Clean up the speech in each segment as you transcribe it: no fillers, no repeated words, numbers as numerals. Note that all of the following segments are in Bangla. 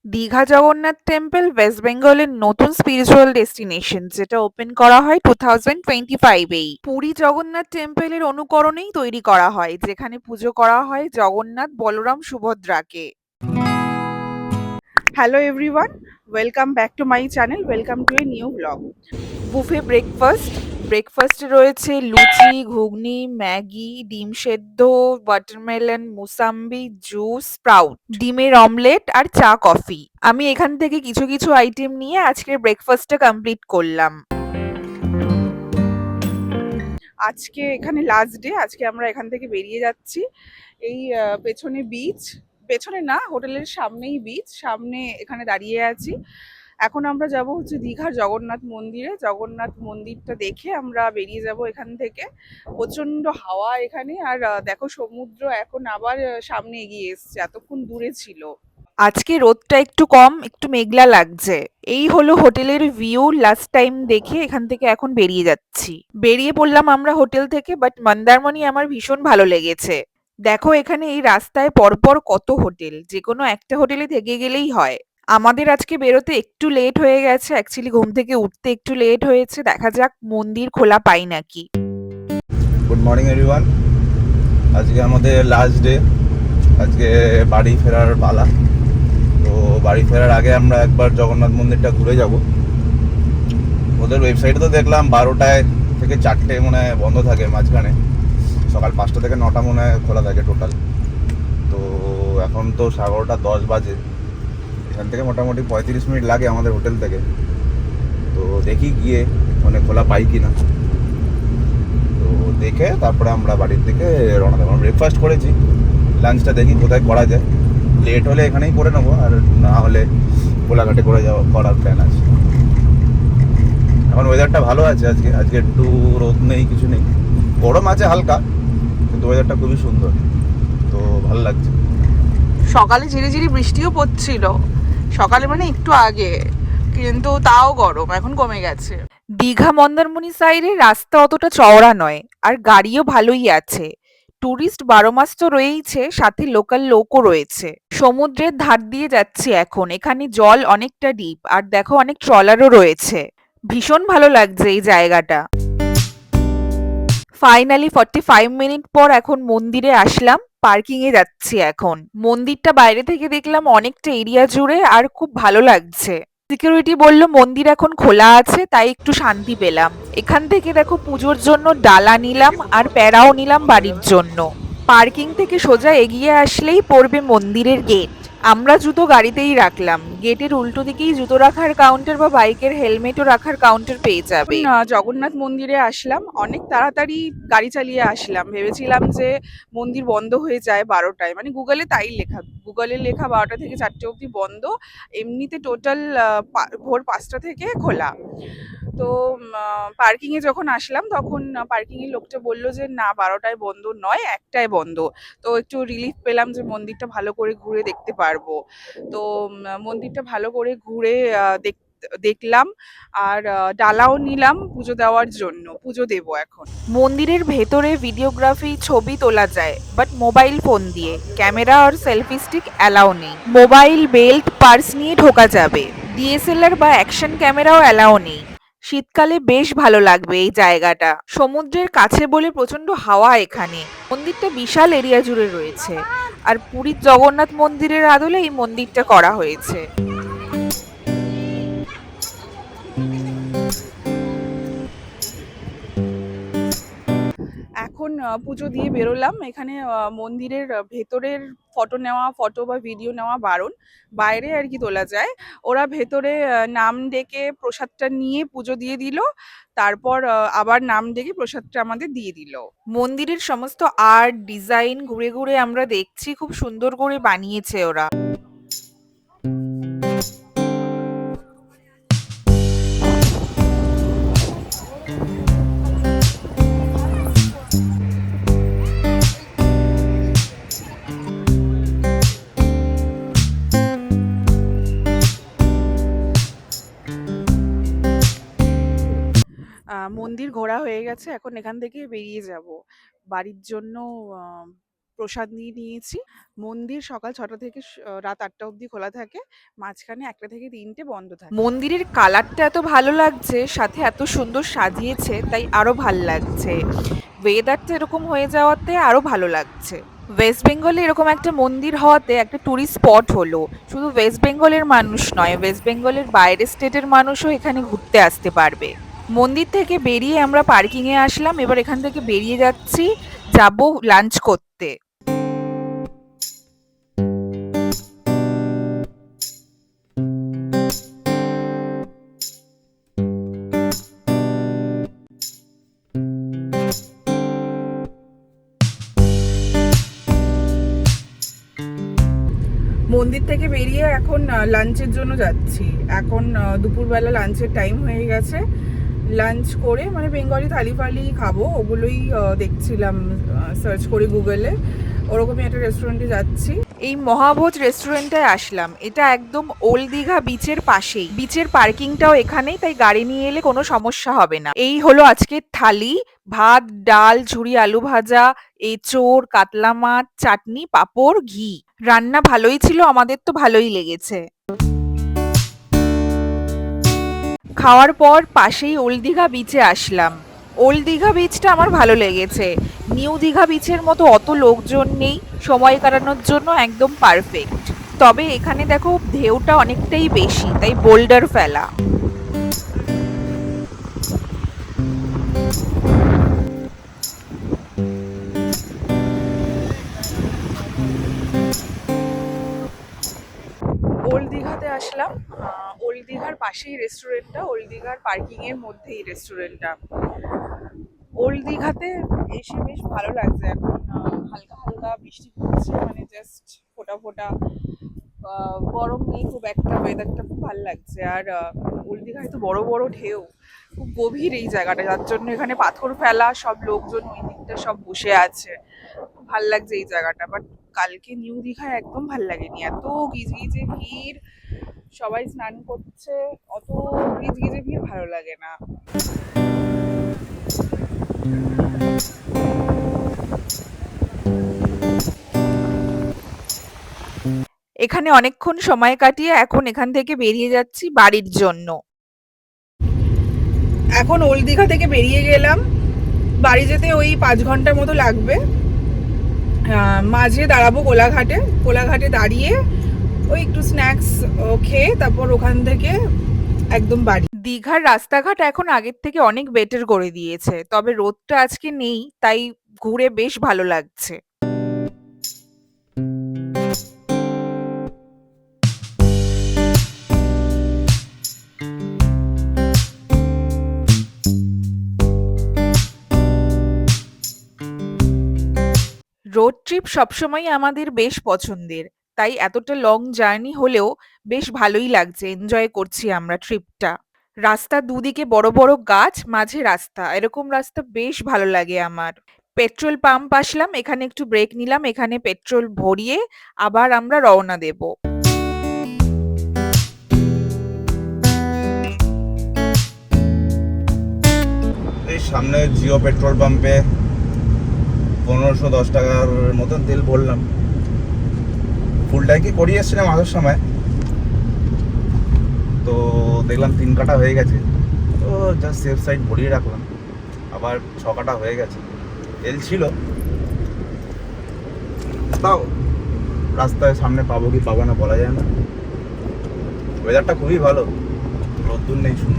দীঘা জগন্নাথ টেম্পল ওয়েস্ট বেঙ্গলের নতুন স্পিরিচুয়াল ডেস্টিনেশন, যেটা ওপেন করা হয় 2025-এই। পুরী জগন্নাথ টেম্পলের অনুকরণেই তৈরি করা হয়, যেখানে পুজো করা হয় জগন্নাথ, বলরাম, সুভদ্রাকে। Hello everyone, welcome back to my channel, welcome to a new blog. Buffet ব্রেকফাস্টে রয়েছে লুচি, ঘুগনি, ম্যাগি, ডিম সেদ্ধ, ওয়াটারমেলন, মুসাম্বি, জুস, স্প্রাউট, ডিমের অমলেট আর চা, কফি। আমি এখান থেকে কিছু কিছু আইটেম নিয়ে আজকের ব্রেকফাস্টটা কমপ্লিট করলাম। আজকে এখানে লাস্ট ডে, আজকে আমরা এখান থেকে বেরিয়ে যাচ্ছি। এই পেছনে বিচ, পেছনে না, হোটেলের সামনেই বিচ, সামনে এখানে দাঁড়িয়ে আছি। এখন আমরা যাব হচ্ছে দীঘার জগন্নাথ মন্দিরে। জগন্নাথ মন্দিরটা দেখে আমরা বেরিয়ে যাব এখান থেকে। প্রচন্ড হাওয়া এখানে, আর দেখো সমুদ্র এখন আবার সামনে এগিয়ে এসছে, এতক্ষণ দূরে ছিল। আজকে রোদটা একটু কম, একটু মেঘলা লাগছে। এই হলো হোটেলের ভিউ। লাস্ট টাইম দেখে এখান থেকে এখন বেরিয়ে যাচ্ছি। বেরিয়ে পড়লাম আমরা হোটেল থেকে, বাট মন্দারমণি আমার ভীষণ ভালো লেগেছে। দেখো এখানে এই রাস্তায় পরপর কত হোটেল, যে কোনো একটা হোটেলে থেকে গেলেই হয়। আমাদের আজকে বেরোতে একটু লেট হয়ে গেছে, অ্যাকচুয়ালি ঘুম থেকে উঠতে একটু লেট হয়েছে। দেখা যাক মন্দির খোলা পাই নাকি। Good morning everyone. আজকে আমাদের লাস্ট ডে। আজকে বাড়ি ফেরার পালা। তো বাড়ি ফেরার আগে আমরা একবার জগন্নাথ মন্দিরটা ঘুরে যাব। ওদের ওয়েবসাইটে তো দেখলাম 12টায় থেকে 4টে মনে হয় বন্ধ থাকে, মাঝখানে সকাল 5টা থেকে 9টা মনে হয় খোলা থাকে টোটাল। তো এখন তো 11:10 বাজে। এখান থেকে মোটামুটি 35 মিনিট লাগে আমাদের হোটেল থেকে। তো দেখি গিয়ে মানে খোলা পাই কি না। তো দেখে তারপরে আমরা বাড়ির দিকে রওনা দেবো। ব্রেকফাস্ট করেছি, লাঞ্চটা দেখি কোথায় করা যায়। লেট হলে এখানেই করে নেবো, আর না হলে কোলাঘাটে করার প্ল্যান আছে। এখন ওয়েদারটা ভালো আছে। আজকে একটু রোদ নেই, কিছু নেই, গরম আছে হালকা, কিন্তু ওয়েদারটা খুবই সুন্দর, তো ভালো লাগছে। সকালে ঝিরিঝিরি বৃষ্টিও পড়ছিল, সকালে মানে একটু আগে, কিন্তু তাও গরম এখন কমে গেছে। দীঘা মন্দারমণি সাইডে রাস্তা অতটা চওড়া নয়, আর গাড়িও ভালোই আছে। টুরিস্ট 12 মাস তো রয়েইছে, সাথে লোকাল লোকও রয়েছে। সমুদ্রের ধার দিয়ে যাচ্ছি এখন, এখানে জল অনেকটা ডিপ, আর দেখো অনেক ট্রলারও রয়েছে। ভীষণ ভালো লাগছে এই জায়গাটা। ফাইনালি 45 মিনিট পর এখন মন্দিরে আসলাম। পার্কিং এ যাচ্ছি এখন। মন্দিরটা বাইরে থেকে দেখলাম অনেকটা এরিয়া জুড়ে, আর খুব ভালো লাগছে। সিকিউরিটি বলল মন্দির এখন খোলা আছে, তাই একটু শান্তি পেলাম। এখান থেকে দেখো পুজোর জন্য ডালা নিলাম, আর প্যারাও নিলাম বাড়ির জন্য। পার্কিং থেকে সোজা এগিয়ে আসলেই পড়বে মন্দিরের গেট। আমরা জুতো গাড়িতেই রাখলাম। গেটের উল্টো দিকেই জুতো রাখার কাউন্টার বা বাইকের হেলমেটও রাখার কাউন্টার পেয়ে যাবে। জগন্নাথ মন্দিরে আসলাম, অনেক তাড়াতাড়ি গাড়ি চালিয়ে আসলাম। ভেবেছিলাম যে মন্দির বন্ধ হয়ে যায় 12টায়, মানে গুগলে তাই লেখা, গুগলে লেখা 12টা থেকে 4টে অবধি বন্ধ। এমনিতে টোটাল ভোর 5টা থেকে খোলা। তো পার্কিং এ যখন আসলাম তখন পার্কিং এর লোকটা বলল যে না, 12টায় বন্ধ নয়, 1টায় বন্ধ। তো একটু রিলিফ পেলাম যে মন্দিরটা ভালো করে ঘুরে দেখতে পারবো। তো মন্দিরটা ভালো করে ঘুরে দেখলাম, আর ডালাও নিলাম পুজো দেওয়ার জন্য, পুজো দেব এখন। মন্দিরের ভেতরে ভিডিওগ্রাফি, ছবি তোলা যায়, বাট মোবাইল ফোন দিয়ে। ক্যামেরা আর সেলফি স্টিক অ্যালাউ নেই। মোবাইল, বেল্ট, পার্স নিয়ে ঢোকা যাবে। ডিএসএলআর বা অ্যাকশন ক্যামেরাও অ্যালাউ নেই। শীতকালে বেশ ভালো লাগবে এই জায়গাটা। সমুদ্রের কাছে বলে প্রচন্ড হাওয়া এখানে। মন্দিরটা বিশাল এরিয়া জুড়ে রয়েছে, আর পুরীর জগন্নাথ মন্দিরের আদলে এই মন্দিরটা করা হয়েছে। এখন পুজো দিয়ে বেরোলাম। এখানে মন্দিরের ভেতরের ফটো নেওয়া, ফটো বা ভিডিও নেওয়া বারণ, বাইরে আর কি তোলা যায়। ওরা ভেতরে নাম ডেকে প্রসাদটা নিয়ে পুজো দিয়ে দিল, তারপর আবার নাম ডেকে প্রসাদটা আমাদের দিয়ে দিল। মন্দিরের সমস্ত আর্ট ডিজাইন ঘুরে ঘুরে আমরা দেখছি, খুব সুন্দর করে বানিয়েছে ওরা। মন্দির ঘোরা হয়ে গেছে, এখন এখান থেকে বেরিয়ে যাব বাড়ির জন্য। প্রসাদ নিয়ে নিয়েছি। মন্দির সকাল ৬টা থেকে রাত ৮টা অবধি খোলা থাকে। মাঝখানে ১টা থেকে ৩টে বন্ধ থাকে। মন্দিরের কালারটা এত ভালো লাগছে, সাথে এত সুন্দর সাজিয়েছে, তাই আরো ভাল লাগছে। ওয়েদারটা এরকম হয়ে যাওয়াতে আরো ভালো লাগছে। ওয়েস্ট বেঙ্গলে এরকম একটা মন্দির হওয়াতে একটা টুরিস্ট স্পট হলো। শুধু ওয়েস্ট বেঙ্গলের মানুষ নয়, ওয়েস্ট বেঙ্গলের বাইরের স্টেটের মানুষও এখানে ঘুরতে আসতে পারবে। মন্দির থেকে বেরিয়ে আমরা পার্কিং এ আসলাম, এবার এখান থেকে বেরিয়ে যাচ্ছি, যাব লাঞ্চ করতে। মন্দির থেকে বেরিয়ে এখন লাঞ্চের জন্য যাচ্ছি। এখন দুপুরবেলা লাঞ্চের টাইম হয়ে গেছে। লাঞ্চ করে মানে বেঙ্গলি থালি ফালি খাবো, ওগুলোই দেখছিলাম সার্চ করে গুগলে। ওরকমই একটা রেস্টুরেন্টে যাচ্ছি। এই মহাভোজ রেস্টুরেন্টটায় আসলাম। এটা একদম ওল্ড দীঘা বিচের পাশেই। বিচের পার্কিংটাও এখানেই, তাই গাড়ি নিয়ে এলে কোনো সমস্যা হবে না। এই হলো আজকের থালি: ভাত, ডাল, ঝুরি আলু ভাজা, এঁচোড়, কাতলা মাছ, চাটনি, পাঁপড়, ঘি। রান্না ভালোই ছিল, আমাদের তো ভালোই লেগেছে। খাওয়ার পর পাশেই ওল্ড দীঘা বিচে আসলাম। ওল্ড দীঘা বিচটা আমার ভালো লেগেছে। নিউ দীঘা বিচের মতো অত লোকজন নেই, সময় কাটানোর জন্য একদম পারফেক্ট। তবে এখানে দেখো ঢেউটা অনেকটাই বেশি, তাই বোল্ডার ফেলা। ওল্ড দীঘাতে আসলাম। ওল্ড দীঘার পাশেই রেস্টুরেন্টটা, ওল্ড দীঘার পার্কিং এর মধ্যেই রেস্টুরেন্টটা। ওল্ড দীঘাতে এসে বেশ ভালো লাগছে এখন। হালকা হালকা বৃষ্টি পড়ছে, মানে জাস্ট ফোঁটা ফোঁটা। গরম নেই খুব একটা, ওয়েদারটা খুব ভালো লাগছে। আর ওল্ড দীঘায় তো বড় বড় ঢেউ, খুব গভীর এই জায়গাটা, যার জন্য এখানে পাথর ফেলা, সব লোকজন ওই দিকটা সব বসে আছে। খুব ভাল লাগছে এই জায়গাটা। বাট কালকে নিউ দীঘায় একদম ভাল লাগেনি, এত গিজগিজে ভিড়, সবাই স্নান করছে, অত গিজগিজে ভিড় ভালো লাগে না। এখানে অনেকক্ষণ সময় কাটিয়ে এখন এখান থেকে বেরিয়ে যাচ্ছি বাড়ির জন্য। এখন ওল্ড দীঘা থেকে বেরিয়ে গেলাম, বাড়ি যেতে ওই 5 ঘন্টার মতো লাগবে। মাঝে দাঁড়াবো কোলাঘাটে, কোলাঘাটে দাঁড়িয়ে ওই একটু স্ন্যাক্স খেয়ে তারপর ওখান থেকে একদম বাড়ি। দীঘার রাস্তাঘাট এখন আগের থেকে অনেক বেটার করে দিয়েছে, তবে রোদটা আজকে নেই, তাই ঘুরে বেশ ভালো লাগছে। রোড ট্রিপ সবসময় আমাদের বেশ পছন্দের, তাই এতটা লং জার্নি হলেও বেশ ভালোই লাগছে, এনজয় করছি আমরা ট্রিপটা। রাস্তার দুদিকে বড় বড় গাছ, মাঝে রাস্তা, এরকম রাস্তা বেশ ভালো লাগে আমার। পেট্রোল পাম্প আসলাম, এখানে একটু ব্রেক নিলাম, এখানে পেট্রোল ভরিয়ে আবার আমরা রওনা দেব। এই সামনে জিও পেট্রোল পাম্পে 1510 টাকার মতন তেল ভরলাম। ফুল ট্যাঙ্কি করিয়ে এসেছিলাম আসার সময়, তো দেখলাম 3 কাটা হয়ে গেছে, তো জাস্ট সেফ সাইড ভরিয়ে রাখলাম। আবার 6 কাটা হয়ে গেছে, তেল ছিল। তাও রাস্তায় সামনে পাবো কি পাবো না বলা যায় না। ওয়েদারটা খুবই ভালো, রোদ্দুর নেই, সুন্দর।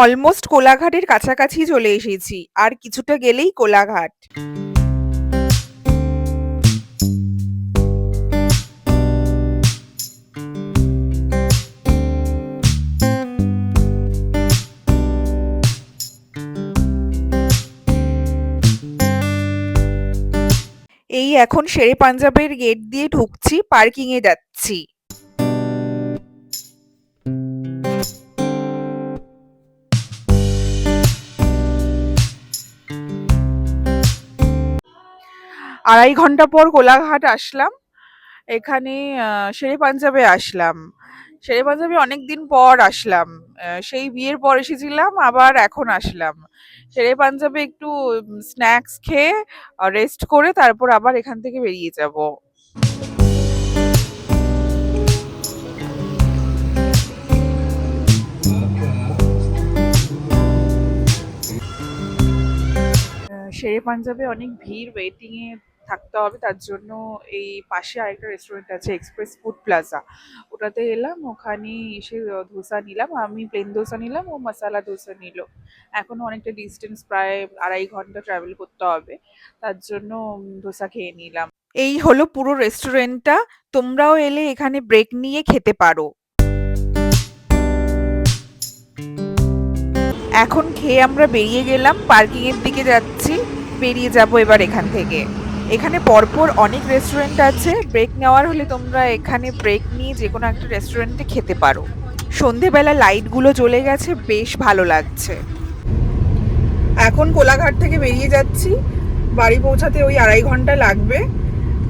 অলমোস্ট কোলাঘাটের কাছাকাছি চলে এসেছি, আর কিছুটা গেলেই কোলাঘাট। এই এখন শেরে পাঞ্জাবের গেট দিয়ে ঢুকছি, পার্কিং এ যাচ্ছি। 2.5 ঘন্টা পর কোলাঘাট আসলাম। এখানে শেরে পাঞ্জাবে আসলাম। শেরে পাঞ্জাবে অনেকদিন পর আসলাম। সেই বিয়ের পর এসেছিলাম, আবার এখন আসলাম। শেরে পাঞ্জাবে একটু স্ন্যাক্স খেয়ে রেস্ট করে তারপর আবার এখান থেকে বেরিয়ে যাব। শেরে পাঞ্জাবে অনেক ভিড়, ওয়েটিং এ থাকতে হবে, তার জন্য এই পাশে আরেকটা রেস্টুরেন্ট আছে এক্সপ্রেস ফুড প্লাজা, ওটাতে এলাম। ওখানে এসে ধোসা নিলাম, আমি প্লেন ধোসা নিলাম, ও মশালা ধোসা নিল। এখনো অনেকটা ডিস্টেন্স, প্রায় 2.5 ঘন্টা ট্রাভেল করতে হবে, তার জন্য ধোসা খেয়ে নিলাম। এই হলো পুরো রেস্টুরেন্টটা। তোমরাও এলে এখানে ব্রেক নিয়ে খেতে পারো। এখন খেয়ে আমরা বেরিয়ে গেলাম, পার্কিং এর দিকে যাচ্ছি। বেরিয়ে যাব এবার এখান থেকে। এখানে পরপর অনেক রেস্টুরেন্ট আছে, ব্রেক নেওয়ার হলে তোমরা এখানে ব্রেক নিয়ে যে কোনো একটা রেস্টুরেন্টে খেতে পারো। সন্ধেবেলা লাইটগুলো জ্বলে গেছে, বেশ ভালো লাগছে। এখন কোলাঘাট থেকে বেরিয়ে যাচ্ছি, বাড়ি পৌঁছাতে ওই 2.5 ঘন্টা লাগবে,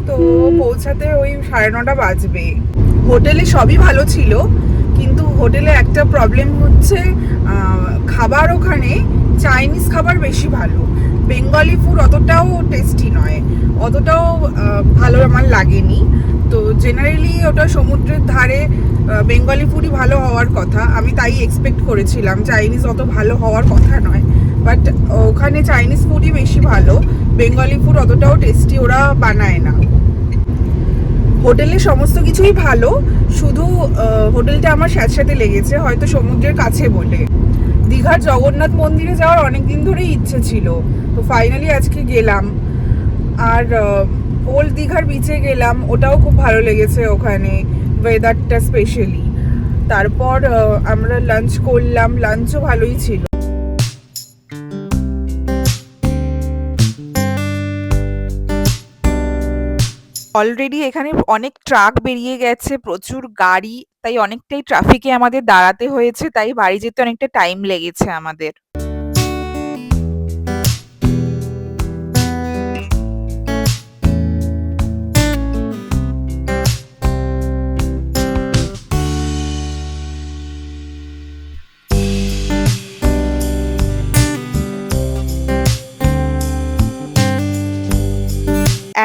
তো পৌঁছাতে ওই 9:30 বাজবে। হোটেলে সবই ভালো ছিল, কিন্তু হোটেলে একটা প্রবলেম হচ্ছে খাবার, ওখানে চাইনিজ খাবার বেশি ভালো, বেঙ্গলি ফুড অতটাও টেস্টি নয়, অতটাও ভালো আমার লাগেনি। তো জেনারেলি ওটা সমুদ্রের ধারে, বেঙ্গলি ফুডই ভালো হওয়ার কথা, আমি তাই এক্সপেক্ট করেছিলাম, চাইনিজ অত ভালো হওয়ার কথা নয়। বাট ওখানে চাইনিজ ফুডই বেশি ভালো, বেঙ্গলি ফুড অতটাও টেস্টি ওরা বানায় না। হোটেলে সমস্ত কিছুই ভালো, শুধু হোটেলটা আমার স্যাঁতস্যাঁতে লেগেছে, হয়তো সমুদ্রের কাছে বলে। দীঘার জগন্নাথ মন্দিরে যাওয়ার অনেকদিন ধরেই ইচ্ছে ছিল, তো ফাইনালি আজকে গেলাম। আর ওল্ড দীঘার বিচে গেলাম, ওটাও খুব ভালো লেগেছে, ওখানে ওয়েদারটা স্পেশালি। তারপর আমরা লাঞ্চ করলাম, লাঞ্চও ভালোই ছিল। অলরেডি এখানে অনেক ট্রাক বেরিয়ে গেছে, প্রচুর গাড়ি, তাই অনেকটাই ট্রাফিকে আমাদের দাঁড়াতে হয়েছে, তাই বাড়ি যেতে অনেকটা টাইম লেগেছে আমাদের।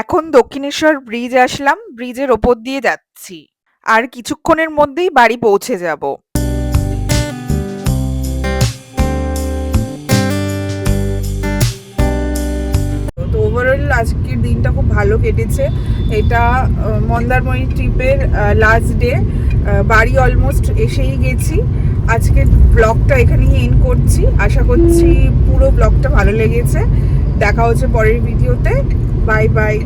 এখন দক্ষিণেশ্বর ব্রিজ আসলাম, ব্রিজের ওপর দিয়ে যাচ্ছি, আর কিছুক্ষণের মধ্যেই বাড়ি পৌঁছে যাব। তো ওভারঅল আজকের দিনটা খুব ভালো কেটেছে। এটা মন্দারমণি ট্রিপের লাস্ট ডে, বাড়ি অলমোস্ট এসেই গেছি। আজকের ব্লগটা এখানেই এন্ড করছি, আশা করছি পুরো ব্লগটা ভালো লেগেছে। দেখা হচ্ছে পরের ভিডিওতে, বাই বাই।